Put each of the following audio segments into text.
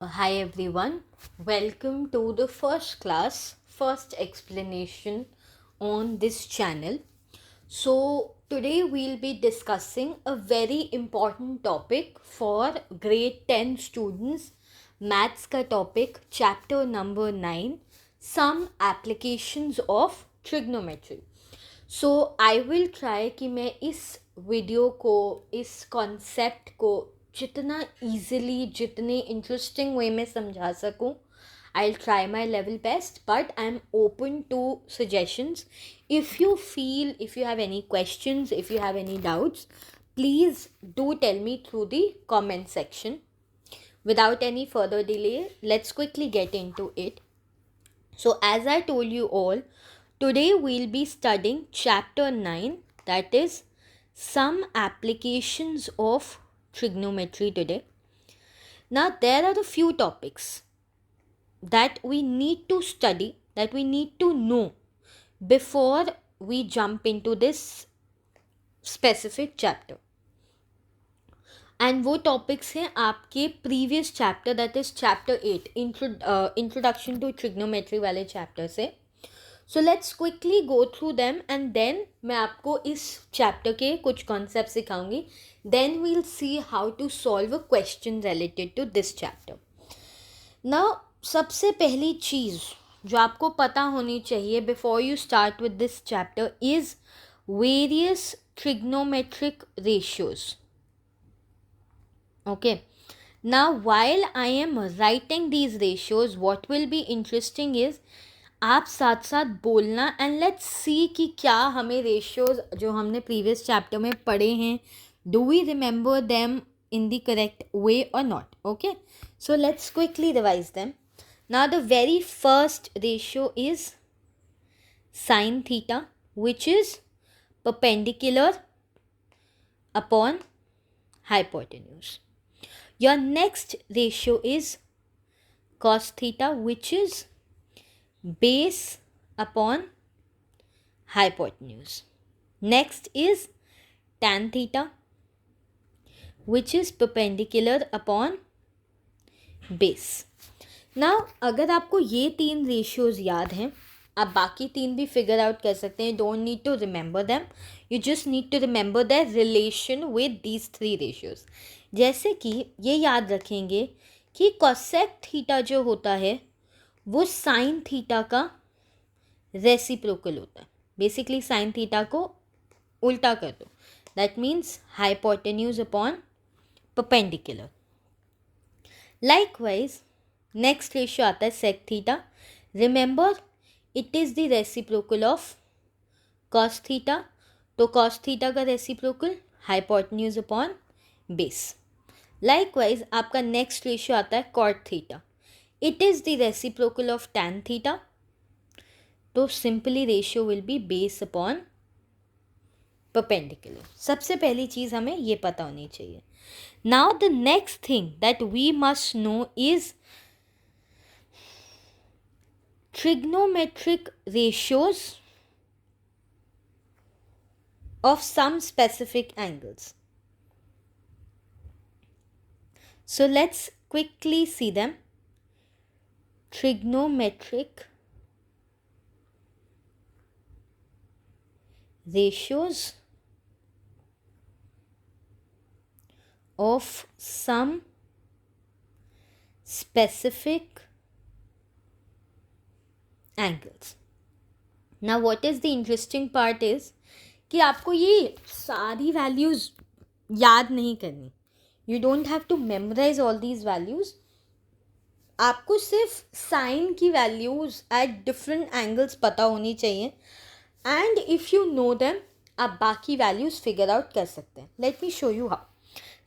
Hi everyone, welcome to the first explanation on this channel. So, today we'll be discussing a very important topic for grade 10 students. Maths का topic, chapter number 9, some applications of trigonometry. So I will try कि मैं इस video को, इस concept को जितना easily, जितने interesting way में समझा सकूँ. I will try my level best, but I am open to suggestions. If you feel, if you have any questions, if you have any doubts, please do tell me through the comment section. Without any further delay, let's quickly get into it. So, as I told you all, today we'll be studying chapter 9, that is some applications of trigonometry today. Now, there are a few topics that we need to study, that we need to know before we jump into this specific chapter. And वो topics हैं आपके previous chapter, that is chapter 8, introduction to trigonometry वाले chapter से. So let's quickly go through them and then मैं आपको इस chapter के कुछ कॉन्सेप्ट सिखाऊंगी. Then we'll see how to solve a question related to this chapter. Now सबसे पहली चीज़ जो आपको पता होनी चाहिए before you start with this chapter is various trigonometric ratios. Okay, now while I am writing these ratios, what will be interesting is आप साथ साथ बोलना एंड लेट्स सी कि क्या हमें रेशियोज जो हमने प्रीवियस चैप्टर में पढ़े हैं, do we remember them in the correct way or not. Okay, so let's quickly revise them. Now the very first ratio is sin theta, which is perpendicular upon hypotenuse. Your next ratio is cos theta, which is base upon hypotenuse. Next is tan theta, which is perpendicular upon base. Now अगर आपको ये 3 ratios याद हैं, आप बाकी 3 भी figure out कर सकते हैं. Don't need to remember them, you just need to remember the relation with these 3 ratios. जैसे कि ये याद रखेंगे कि कोसेक थीटा जो होता है वो साइन थीटा का रेसिप्रोकल होता है. बेसिकली साइन थीटा को उल्टा कर दो, that means hypotenuse upon perpendicular. Likewise next ratio आता है sec theta. Remember it is the reciprocal of cos theta, तो कॉस थीटा का reciprocal hypotenuse upon base. Likewise आपका नेक्स्ट रेशियो आता है cot theta. It is the reciprocal of tan theta, तो simply ratio will be base upon perpendicular. सबसे पहली चीज़ हमें ये पता होनी चाहिए. Now the next thing that we must know is trigonometric ratios of some specific angles. So let's quickly see them. Trigonometric ratios of some specific angles. Now what is the interesting part is कि आपको ये सारी values याद नहीं करनी. You don't have to memorise all these values. आपको सिर्फ sign की वैल्यूज़ एट डिफरेंट एंगल्स पता होनी चाहिए, and if you know them आप बाकी वैल्यूज़ फिगर आउट कर सकते हैं. Let me show you how.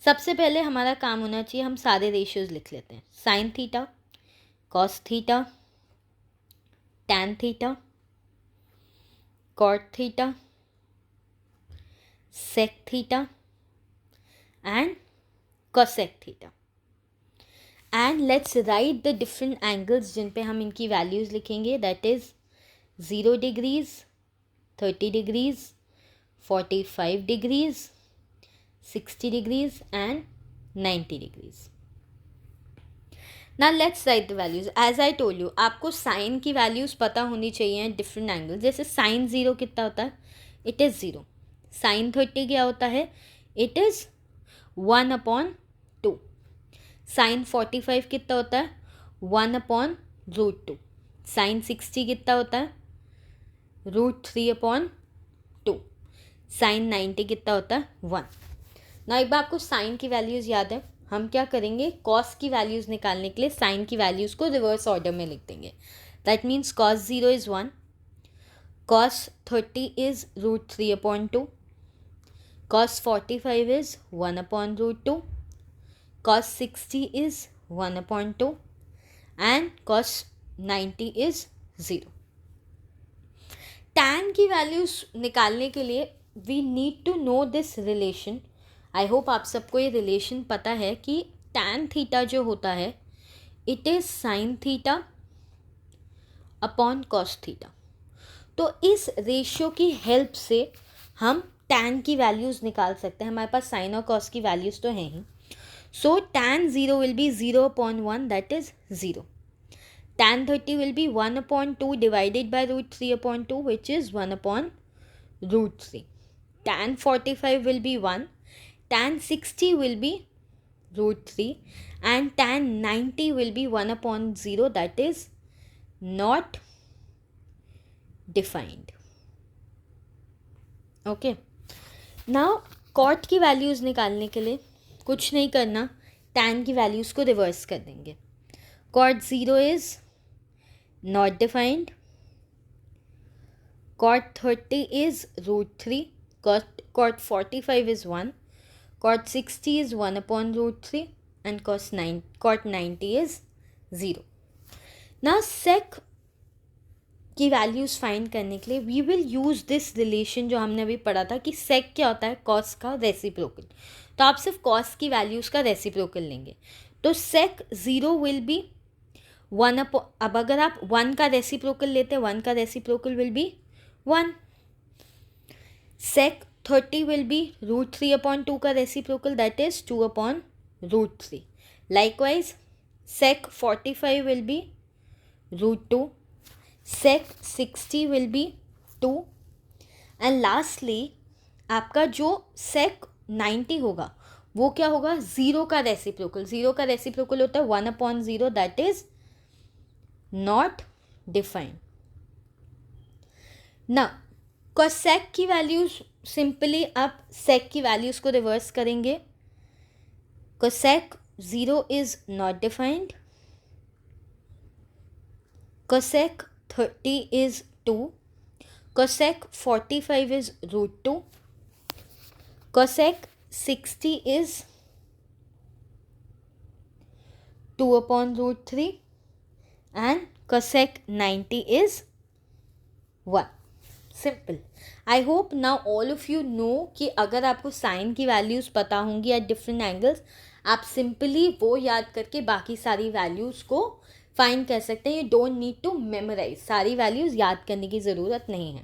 सबसे पहले हमारा काम होना चाहिए, हम सारे रेशियोज लिख लेते हैं. Sine theta, cos theta, tan theta, cot theta, sec theta and cosec theta. And let's write the different angles जिन पे हम इनकी values लिखेंगे. That is 0 degrees, 30 degrees, 45 degrees, 60 degrees and 90 degrees. ना let's write the values as I told you. आपको sine की values पता होनी चाहिए डिफरेंट एंगल. जैसे साइन 0 कितना होता है? It is 0. साइन 30 क्या होता है? It is 1/2. साइन 45 कितना होता है? 1/√2. साइन 60 कितना होता है? √3/2. साइन 90 कितना होता है? 1. ना एक बार आपको साइन की वैल्यूज़ याद है, हम क्या करेंगे, कॉस की वैल्यूज़ निकालने के लिए साइन की वैल्यूज़ को रिवर्स ऑर्डर में लिख देंगे. That means cos 0 is 1, cos 30 is √3/2, cos 45 is 1/√2, cos 60 is 1/2 and cos 90 is 0. tan की वैल्यूज निकालने के लिए we need to know this relation. I hope आप सबको ये रिलेशन पता है कि tan थीटा जो होता है it is sine theta upon cos theta. तो इस रेशियो की हेल्प से हम tan की वैल्यूज़ निकाल सकते हैं. हमारे पास साइन और कॉस की वैल्यूज़ तो हैं ही. सो tan 0 will be 0/1, that is 0. tan 30 will be 1/2 divided by √3/2, which is 1/√3. tan 45 will be 1. tan 60 will be √3. And tan 90 will be 1/0, that is not defined. Okay. Now cot की values निकालने के लिए कुछ नहीं करना, tan की values को reverse कर देंगे. cot 0 is not defined. cot 30 is √3. cot 45 is 1. cot 60 is 1/√3 and cot 90 is 0. Now sec की वैल्यूज़ फाइंड करने के लिए we will use this relation जो हमने अभी पढ़ा था कि sec क्या होता है? cos का रेसिप्रोकल. तो आप सिर्फ cos की वैल्यूज़ का रेसिप्रोकल लेंगे. तो sec 0 विल बी 1. अब अगर आप 1 का रेसिप्रोकल लेते हैं, 1 का reciprocal will be 1. sec 30 will be √3/2 का reciprocal, that is 2/√3. Likewise sec 45 will be √2. sec 60 will be 2. And lastly आपका जो sec 90 होगा वो क्या होगा? 0 का रेसिप्रोकल. 0 का रेसिप्रोकल होता है 1/0, दैट इज नॉट डिफाइंड. ना cosec की वैल्यूज सिंपली आप sec की वैल्यूज को रिवर्स करेंगे. cosec 0 is not defined. cosec 30 is 2. cosec 45 is √2. cosec 60 is 2/√3 and cosec 90 is 1. Simple. I hope now all of you know कि अगर आपको sine की वैल्यूज़ पता होंगी एट डिफरेंट एंगल्स, आप सिंपली वो याद करके बाकी सारी वैल्यूज़ को फाइंड कर सकते हैं. You don't need to memorise. सारी वैल्यूज़ याद करने की ज़रूरत नहीं है.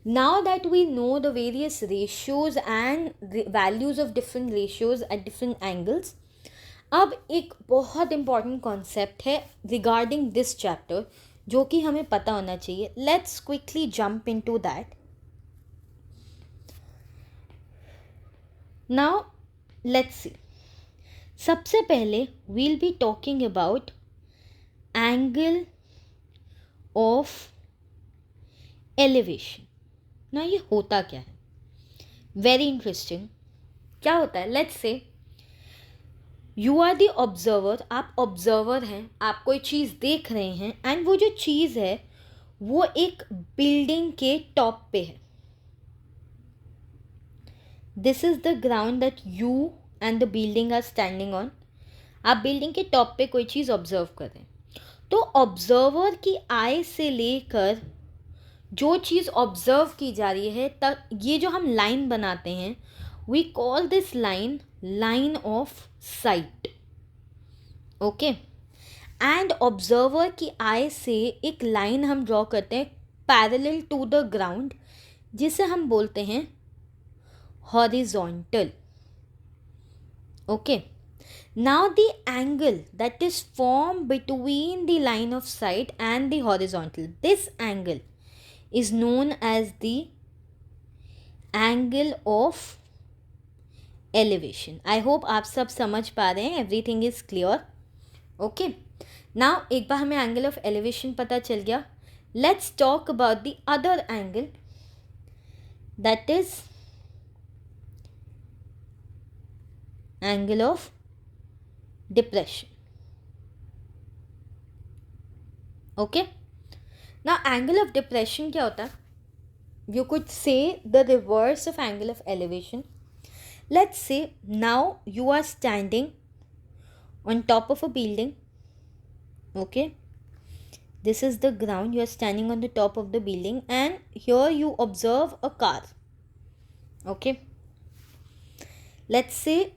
Now that we know the various ratios and values of different ratios at different angles, अब एक बहुत इंपॉर्टेंट कॉन्सेप्ट है रिगार्डिंग दिस चैप्टर जो कि हमें पता होना चाहिए. Let's quickly jump into that. Now let's see. सबसे पहले we'll be talking about angle of elevation. ना ये होता क्या है? Very interesting. क्या होता है? Let's say you are the observer. आप ऑब्जर्वर हैं, आप कोई चीज़ देख रहे हैं एंड वो जो चीज़ है वो एक बिल्डिंग के टॉप पे है. This is the ground that you and the building are standing on. आप बिल्डिंग के टॉप पे कोई चीज़ ऑब्जर्व कर रहे हैं. तो ऑब्जर्वर की आई से लेकर जो चीज़ ऑब्जर्व की जा रही है तक ये जो हम लाइन बनाते हैं, we call this line of sight. Okay. And observer की आई से एक लाइन हम ड्रॉ करते हैं पैरेलल टू द ग्राउंड, जिसे हम बोलते हैं horizontal. Okay. Now the angle that is formed between the line of sight and the horizontal, this angle is known as the angle of elevation. I hope आप सब समझ पा रहे हैं, everything is clear. Okay. Now एक बार हमें angle of elevation पता चल गया. Let's talk about the other angle, that is angle of depression. Okay. Now angle of depression क्या होता है? You could say the reverse of angle of elevation. Let's say now you are standing on top of a building. Okay, this is the ground. You are standing on the top of the building, and here you observe a car. Okay, let's say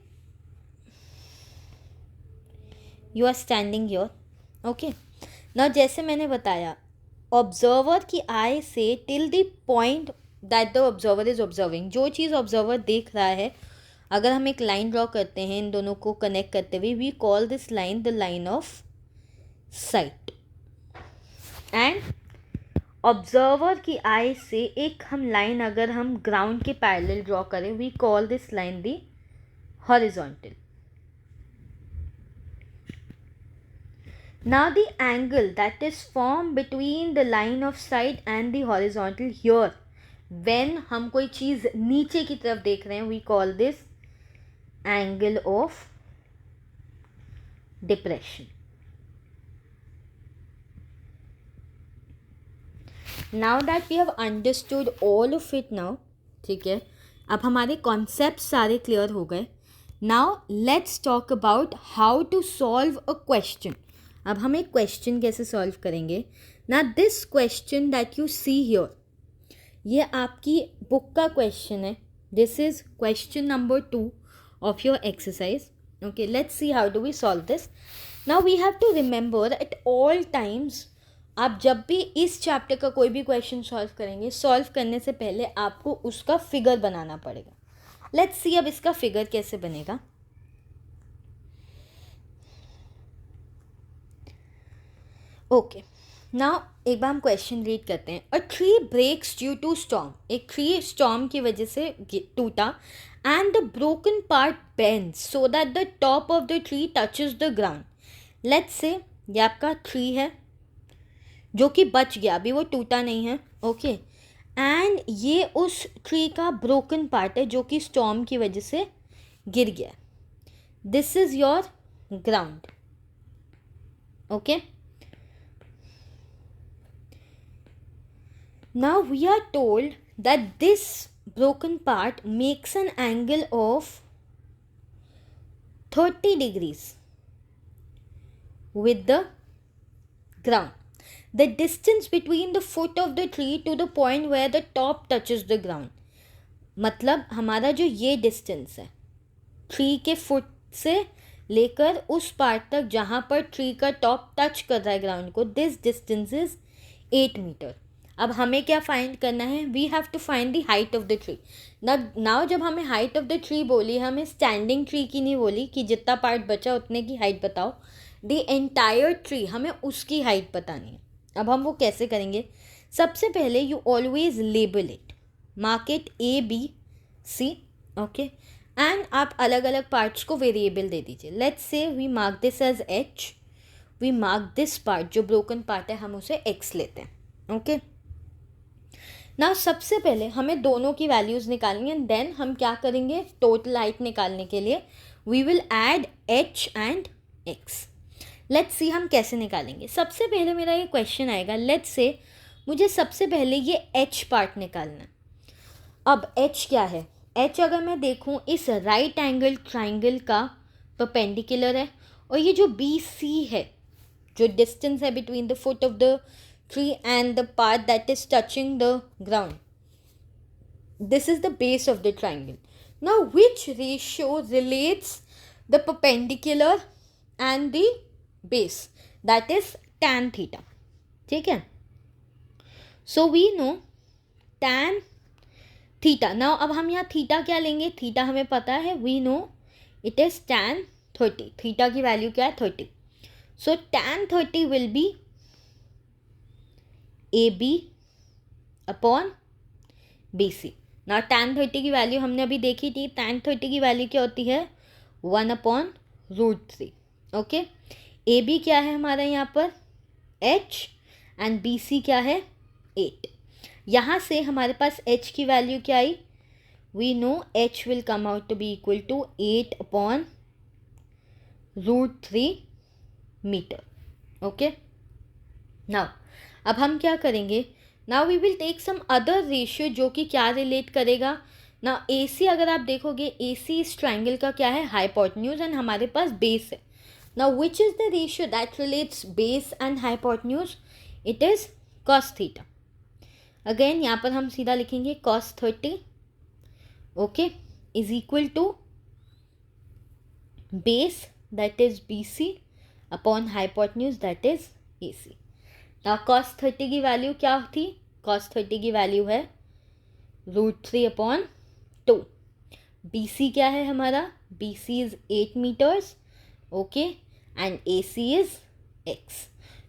you are standing here. Okay, now जैसे मैंने बताया, observer की eye से till the point that the observer is observing, जो चीज़ observer देख रहा है, अगर हम एक लाइन ड्रॉ करते हैं इन दोनों को कनेक्ट करते हुए, we call this line the line of sight. And observer की आई से एक हम लाइन अगर हम ग्राउंड के पैरेलल ड्रॉ करें, we call this line the horizontal. Now the angle that is formed between the line of sight and the horizontal here, when हम कोई चीज़ नीचे की तरफ देख रहे हैं, we call this angle of depression. Now that we have understood all of it now, ठीक है, अब हमारे कॉन्सेप्ट सारे क्लियर हो गए. Now let's talk about how to solve a question. अब हम एक क्वेश्चन कैसे सॉल्व करेंगे ना. This question that you see here, ये आपकी बुक का क्वेश्चन है. This is question number 2 of your exercise. Okay, let's see how do we solve this. Now we have to remember at all times, आप जब भी इस chapter का कोई भी क्वेश्चन सॉल्व करेंगे, सॉल्व करने से पहले आपको उसका फिगर बनाना पड़ेगा. लेट्स सी अब इसका फिगर कैसे बनेगा. ओके, नाउ एक बार हम क्वेश्चन रीड करते हैं. A tree breaks due to storm, एक ट्री स्टॉर्म की वजह से टूटा. And the broken part bends so that the top of the tree touches the ground. Let's say ये आपका ट्री है जो कि बच गया, अभी वो टूटा नहीं है. ओके, एंड ये उस ट्री का ब्रोकन पार्ट है जो कि स्टॉर्म की वजह से गिर गया. This is your ground. Okay, now we are told that this broken part makes an angle of 30 degrees with the ground. The distance between the foot of the tree to the point where the top touches the ground, मतलब हमारा जो ये distance है tree के foot से लेकर उस part तक जहाँ पर ट्री का टॉप टच कर रहा है ग्राउंड को, दिस डिस्टेंस इज 8 मीटर. अब हमें क्या फाइंड करना है, we have to find the height of the tree. Now जब हमें हाइट ऑफ द ट्री बोली, हमें स्टैंडिंग ट्री की नहीं बोली कि जितना पार्ट बचा उतने की हाइट बताओ. द एंटायर ट्री, हमें उसकी हाइट बतानी है. अब हम वो कैसे करेंगे. सबसे पहले you always label it, mark it ABC. Okay, and आप अलग अलग पार्ट्स को वेरिएबल दे दीजिए. Let's say we mark this as H, we mark this part जो ब्रोकन पार्ट है हम उसे X लेते हैं. ओके, ना सबसे पहले हमें दोनों की वैल्यूज़ निकालनी है. देन हम क्या करेंगे, टोटल हाइट निकालने के लिए we will add H and X. Let's see हम कैसे निकालेंगे. सबसे पहले मेरा ये क्वेश्चन आएगा. लेट्स से मुझे सबसे पहले ये H पार्ट निकालना है. अब H क्या है, H अगर मैं देखूँ इस राइट एंगल ट्राइंगल का परपेंडिकुलर है, और ये जो BC है, जो डिस्टेंस है between the foot of the tree and the part that is touching the ground, this is the base of the triangle. Now which ratio relates the perpendicular and the base, that is tan theta. ठीक है, so we know tan theta. now अब हम यहाँ theta क्या लेंगे, theta हमें पता है, we know it is tan 30. Theta की वैल्यू क्या है 30. सो tan 30 will be AB upon BC. ना tan 30 की वैल्यू हमने अभी देखी थी. tan 30 की वैल्यू क्या होती है 1/√3. ओके. AB क्या है हमारा यहाँ पर H एंड BC क्या है 8. यहाँ से हमारे पास H की वैल्यू क्या आई. We know H will come out to be equal to 8/√3 metre. Okay. Now अब हम क्या करेंगे. Now we will take some other ratio जो कि क्या रिलेट करेगा. ना AC अगर आप देखोगे AC इस ट्राइंगल का क्या है हाइपोटेन्यूज एंड हमारे पास बेस है. Now which is the ratio that relates base and hypotenuse. It is cos theta. Again यहाँ पर हम सीधा लिखेंगे cos 30 okay is equal to base that is BC upon hypotenuse that is AC. Now cos 30 की value क्या थी. cos 30 की value है √3/2. BC क्या है हमारा. BC is 8 metres. Okay and AC is x.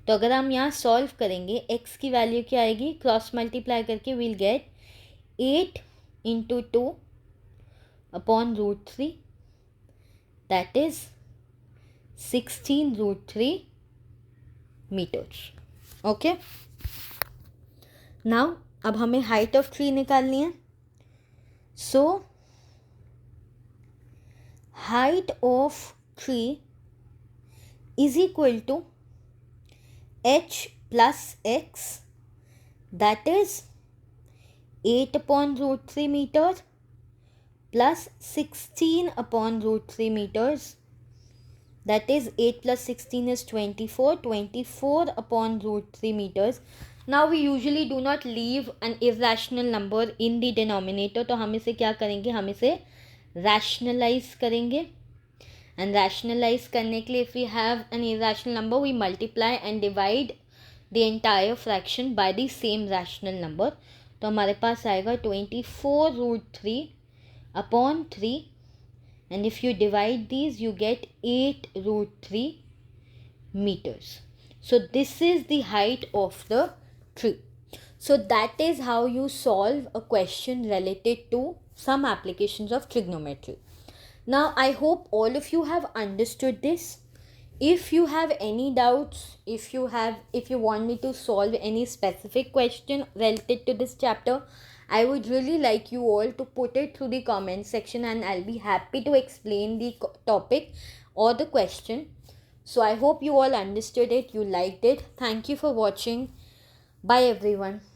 तो अगर हम यहाँ सॉल्व करेंगे x की वैल्यू क्या आएगी. क्रॉस मल्टीप्लाई करके will get 8 into 2/√3 that is 16√3 metres. Okay. Now अब हमें हाइट ऑफ ट्री निकालनी है. सो height of tree is equal to h plus x that is 8/√3 meter plus 16/√3 meters that is 8 plus 16 is 24/√3 meters. Now we usually do not leave an irrational number in the denominator. तो हम इसे क्या करेंगे हम इसे rationalize करेंगे. And rationalize करने के लिए if we have an irrational number we multiply and divide the entire fraction by the same rational number. तो हमारे पास आएगा 24√3/3 and if you divide these you get 8√3 meters. So this is the height of the tree. So that is how you solve a question related to some applications of trigonometry. Now I hope all of you have understood this. If you have any doubts, if you want me to solve any specific question related to this chapter, I would really like you all to put it through the comment section and I'll be happy to explain the topic or the question. So I hope you all understood it, you liked it. Thank you for watching. Bye everyone.